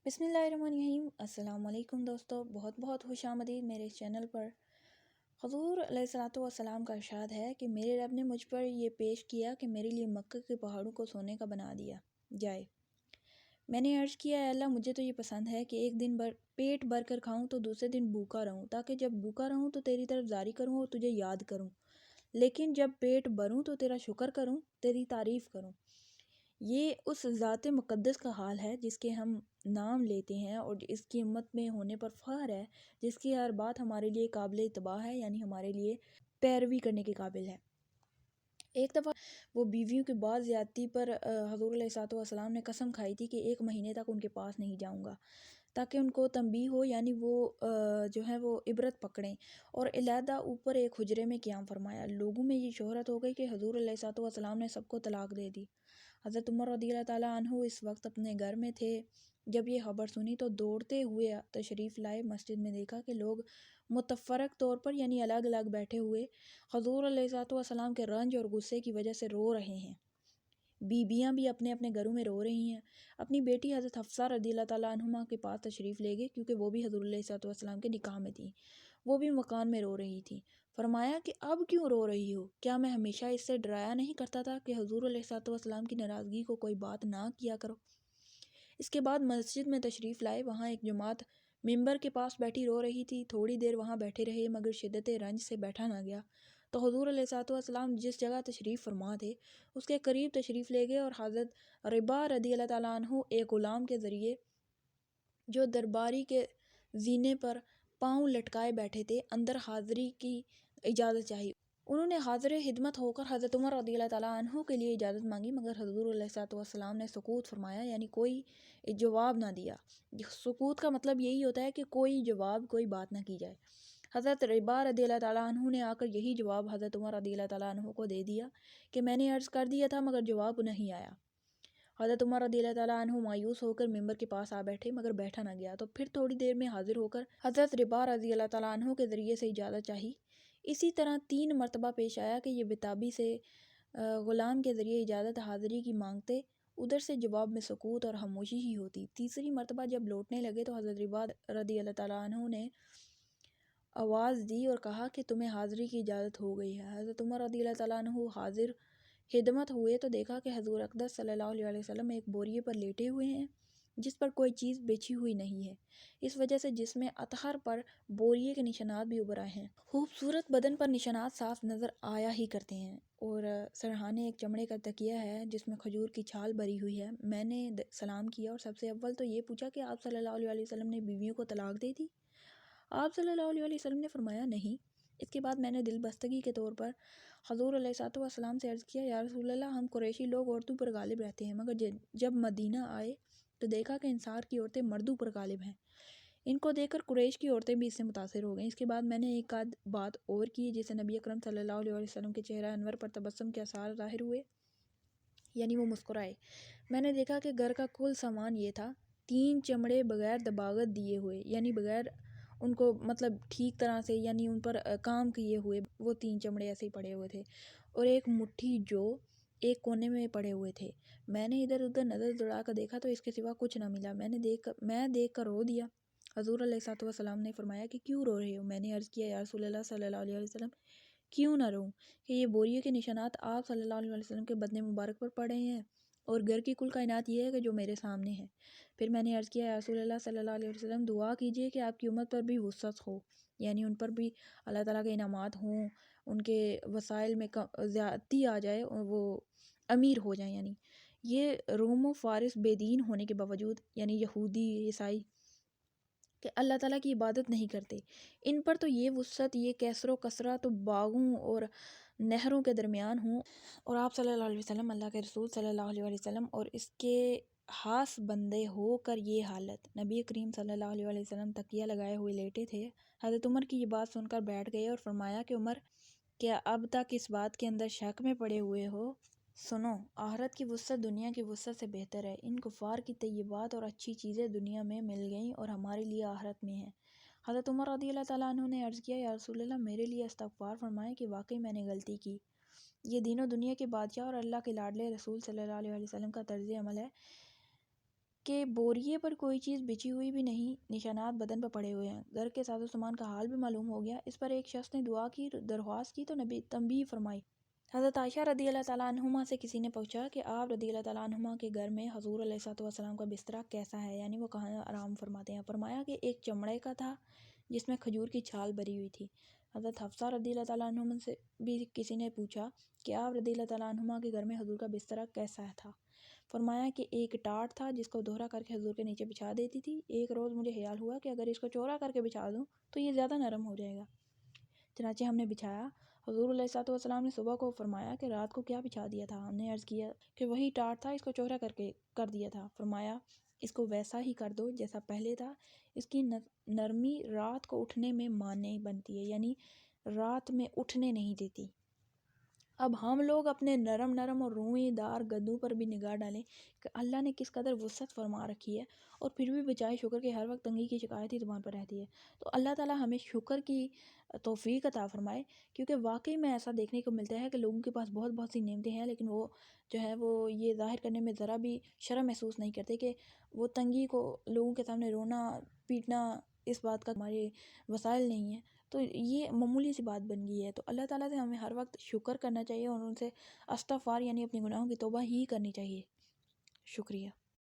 بسم اللہ الرحمن الرحیم۔ السلام علیکم دوستو، بہت بہت خوش آمدید میرے اس چینل پر۔ حضور علیہ الصلوۃ والسلام کا ارشاد ہے کہ میرے رب نے مجھ پر یہ پیش کیا کہ میرے لیے مکہ کے پہاڑوں کو سونے کا بنا دیا جائے۔ میں نے عرض کیا، اے اللہ، مجھے تو یہ پسند ہے کہ ایک دن پیٹ بھر کر کھاؤں تو دوسرے دن بھوکا رہوں، تاکہ جب بھوکا رہوں تو تیری طرف زاری کروں اور تجھے یاد کروں، لیکن جب پیٹ بھروں تو تیرا شکر کروں، تیری تعریف کروں۔ یہ اس ذات مقدس کا حال ہے جس کے ہم نام لیتے ہیں اور اس کی امت میں ہونے پر فخر ہے، جس کی ہر بات ہمارے لیے قابل اتباع ہے، یعنی ہمارے لیے پیروی کرنے کے قابل ہے۔ ایک دفعہ وہ بیویوں کے بعض زیادتی پر حضور علیہ الصلوۃ والسلام نے قسم کھائی تھی کہ 1 مہینے تک ان کے پاس نہیں جاؤں گا، تاکہ ان کو تنبیہ ہو، یعنی وہ وہ عبرت پکڑیں، اور علیحدہ اوپر ایک حجرے میں قیام فرمایا۔ لوگوں میں یہ شہرت ہو گئی کہ حضور علیہ الصلوۃ والسلام نے سب کو طلاق دے دی۔ حضرت عمر رضی اللہ تعالیٰ عنہ اس وقت اپنے گھر میں تھے۔ جب یہ خبر سنی تو دوڑتے ہوئے تشریف لائے۔ مسجد میں دیکھا کہ لوگ متفرق طور پر، یعنی الگ الگ بیٹھے ہوئے، حضور علیہ الصلوۃ والسلام کے رنج اور غصے کی وجہ سے رو رہے ہیں۔ بیویاں بھی اپنے اپنے گھروں میں رو رہی ہیں۔ اپنی بیٹی حضرت حفصہ رضی اللہ تعالیٰ عنہما کے پاس تشریف لے گئے، کیونکہ وہ بھی حضور علیہ الصلوۃ والسلام کے نکاح میں تھیں۔ وہ بھی مکان میں رو رہی تھی۔ فرمایا کہ اب کیوں رو رہی ہو؟ کیا میں ہمیشہ اس سے ڈرایا نہیں کرتا تھا کہ حضور علیہ الصلوۃ والسلام کی ناراضگی کو کوئی بات نہ کیا کرو؟ اس کے بعد مسجد میں تشریف لائے۔ وہاں ایک جماعت ممبر کے پاس بیٹھی رو رہی تھی۔ تھوڑی دیر وہاں بیٹھے رہے، مگر شدت رنج سے بیٹھا نہ گیا، تو حضور علیہ الصلوۃ والسلام جس جگہ تشریف فرما تھے اس کے قریب تشریف لے گئے، اور حضرت رباح رضی اللہ تعالیٰ عنہ ایک غلام کے ذریعے، جو درباری کے زینے پر پاؤں لٹکائے بیٹھے تھے، اندر حاضری کی اجازت چاہی۔ انہوں نے حاضر خدمت ہو کر حضرت عمر رضی اللہ تعالیٰ عنہ کے لیے اجازت مانگی، مگر حضور علیہ الصلوۃ والسلام نے سکوت فرمایا، یعنی کوئی جواب نہ دیا۔ سکوت کا مطلب یہی ہوتا ہے کہ کوئی جواب، کوئی بات نہ کی جائے۔ حضرت رباح رضی اللہ تعالیٰ عنہ نے آ کر یہی جواب حضرت عمر رضی اللہ تعالیٰ عنہ کو دے دیا کہ میں نے عرض کر دیا تھا مگر جواب نہیں آیا۔ حضرت عمر رضی اللہ تعالیٰ عنہ مایوس ہو کر ممبر کے پاس آ بیٹھے، مگر بیٹھا نہ گیا، تو پھر تھوڑی دیر میں حاضر ہو کر حضرت رباح رضی اللہ تعالیٰ عنہ کے ذریعے سے اجازت چاہی۔ اسی طرح 3 مرتبہ پیش آیا کہ یہ بتابی سے غلام کے ذریعے اجازت حاضری کی مانگتے، ادھر سے جواب میں سکوت اور خاموشی ہی ہوتی۔ تیسری مرتبہ جب لوٹنے لگے تو حضرت رباح رضی اللہ تعالیٰ عنہ نے آواز دی اور کہا کہ تمہیں حاضری کی اجازت ہو گئی ہے۔ حضرت عمر رضی اللہ تعالیٰ عنہ حاضر خدمت ہوئے تو دیکھا کہ حضور اقدس صلی اللہ علیہ وسلم ایک بوریے پر لیٹے ہوئے ہیں جس پر کوئی چیز بچھی ہوئی نہیں ہے، اس وجہ سے جسم اطہر پر بوریے کے نشانات بھی ابھر آئے ہیں۔ خوبصورت بدن پر نشانات صاف نظر آیا ہی کرتے ہیں، اور سرہانے ایک چمڑے کا تکیہ ہے جس میں کھجور کی چھال بھری ہوئی ہے۔ میں نے سلام کیا اور سب سے اول تو یہ پوچھا کہ آپ صلی اللہ علیہ وسلم نے بیویوں کو طلاق دے دی؟ آپ صلی اللہ علیہ وسلم نے فرمایا نہیں۔ اس کے بعد میں نے دل بستگی کے طور پر حضور علیہ الصلوۃ والسلام سے عرض کیا، یا رسول اللہ، ہم قریشی لوگ عورتوں پر غالب رہتے ہیں، مگر جب مدینہ آئے تو دیکھا کہ انصار کی عورتیں مردوں پر غالب ہیں۔ ان کو دیکھ کر قریش کی عورتیں بھی اس سے متاثر ہو گئیں۔ اس کے بعد میں نے ایک آدھ بات اور کی جس سے نبی اکرم صلی اللہ علیہ وسلم کے چہرہ انور پر تبسم کے آثار ظاہر ہوئے، یعنی وہ مسکرائے۔ میں نے دیکھا کہ گھر کا کل سامان یہ تھا: 3 چمڑے بغیر دباغت دیے ہوئے، یعنی بغیر ان کو ٹھیک طرح سے، یعنی ان پر کام کیے ہوئے، وہ 3 چمڑے ایسے ہی پڑے ہوئے تھے، اور ایک مٹھی جو ایک کونے میں پڑے ہوئے تھے۔ میں نے ادھر ادھر نظر دوڑا کر دیکھا تو اس کے سوا کچھ نہ ملا۔ میں دیکھ کر رو دیا۔ حضور علیہ الصلوۃ والسلام نے فرمایا کہ کیوں رو رہے ہو؟ میں نے عرض کیا، یا رسول اللہ صلی اللہ علیہ وسلم، کیوں نہ روں کہ یہ بوریے کے نشانات آپ صلی اللہ علیہ وسلم کے بدن مبارک پر پڑے ہیں، اور گھر کی کل کائنات یہ ہے کہ جو میرے سامنے ہے۔ پھر میں نے عرض کیا، یا رسول اللہ صلی اللہ علیہ وسلم، دعا کیجئے کہ آپ کی امت پر بھی وسعت ہو، یعنی ان پر بھی اللہ تعالیٰ کے انعامات ہوں، ان کے وسائل میں زیادتی آ جائے اور وہ امیر ہو جائیں۔ یعنی یہ روم و فارس بے دین ہونے کے باوجود، یعنی یہودی عیسائی، کہ اللہ تعالیٰ کی عبادت نہیں کرتے، ان پر تو یہ وسعت، یہ کیسر و کثرت و باغوں اور نہروں کے درمیان ہوں، اور آپ صلی اللہ علیہ وسلم، اللہ کے رسول صلی اللہ علیہ وسلم اور اس کے خاص بندے ہو کر یہ حالت۔ نبی کریم صلی اللہ علیہ وسلم تکیہ لگائے ہوئے لیٹے تھے۔ حضرت عمر کی یہ بات سن کر بیٹھ گئے اور فرمایا کہ عمر، کیا اب تک اس بات کے اندر شک میں پڑے ہوئے ہو؟ سنو، آخرت کی وسعت دنیا کی وسعت سے بہتر ہے۔ ان کفار کی طیبات اور اچھی چیزیں دنیا میں مل گئیں اور ہمارے لیے آخرت میں ہیں۔ حضرت عمر رضی اللہ تعالیٰ عنہ نے عرض کیا، یا رسول اللہ، میرے لیے استغفار فرمائیں کہ واقعی میں نے غلطی کی۔ یہ دین و دنیا کے بادشاہ اور اللہ کے لاڈلے رسول صلی اللہ علیہ وسلم کا طرز عمل ہے کہ بوریے پر کوئی چیز بچھی ہوئی بھی نہیں، نشانات بدن پر پڑے ہوئے ہیں۔ گھر کے ساز و سامان کا حال بھی معلوم ہو گیا۔ اس پر ایک شخص نے دعا کی درخواست کی تو نبی تنبیہ فرمائی۔ حضرت عائشہ رضی اللہ تعالیٰ عنہما سے کسی نے پوچھا کہ آپ رضی اللہ تعالیٰ عنہما کے گھر میں حضور علیہ الصلوۃ والسلام کا بستر کیسا ہے، یعنی وہ کہاں آرام فرماتے ہیں؟ فرمایا کہ ایک چمڑے کا تھا جس میں کھجور کی چھال بھری ہوئی تھی۔ حضرت حفصہ رضی اللہ تعالیٰ عنہما سے بھی کسی نے پوچھا کہ آپ رضی اللہ تعالیٰ عنہما کے گھر میں حضور کا بستر کیسا تھا؟ فرمایا کہ ایک ٹاٹ تھا جس کو دوہرا کر کے حضور کے نیچے بچھا دیتی تھی۔ ایک روز مجھے خیال ہوا کہ اگر اس کو چوڑا کر کے بچھا دوں تو یہ زیادہ نرم ہو جائے گا، چنانچہ ہم نے بچھایا۔ حضور علیہ الصلوۃ والسلام نے صبح کو فرمایا کہ رات کو کیا بچھا دیا تھا؟ ہم نے عرض کیا کہ وہی ٹاٹ تھا، اس کو چوڑا کر دیا تھا۔ فرمایا اس کو ویسا ہی کر دو جیسا پہلے تھا، اس کی نرمی رات کو اٹھنے میں مانع بنتی ہے، یعنی رات میں اٹھنے نہیں دیتی۔ اب ہم لوگ اپنے نرم اور روئیں دار گدوں پر بھی نگاہ ڈالیں کہ اللہ نے کس قدر وسعت فرما رکھی ہے، اور پھر بھی بجائے شکر کے ہر وقت تنگی کی شکایت ہی زبان پر رہتی ہے۔ تو اللہ تعالیٰ ہمیں شکر کی توفیق عطا فرمائے، کیونکہ واقعی میں ایسا دیکھنے کو ملتا ہے کہ لوگوں کے پاس بہت سی نعمتیں ہیں، لیکن وہ جو ہے وہ یہ ظاہر کرنے میں ذرا بھی شرم محسوس نہیں کرتے کہ وہ تنگی کو لوگوں کے سامنے رونا پیٹنا اس بات کا ہمارے وسائل نہیں ہیں، تو یہ معمولی سی بات بن گئی ہے۔ تو اللہ تعالیٰ سے ہمیں ہر وقت شکر کرنا چاہیے اور ان سے استغفار یعنی اپنے گناہوں کی توبہ ہی کرنی چاہیے۔ شکریہ۔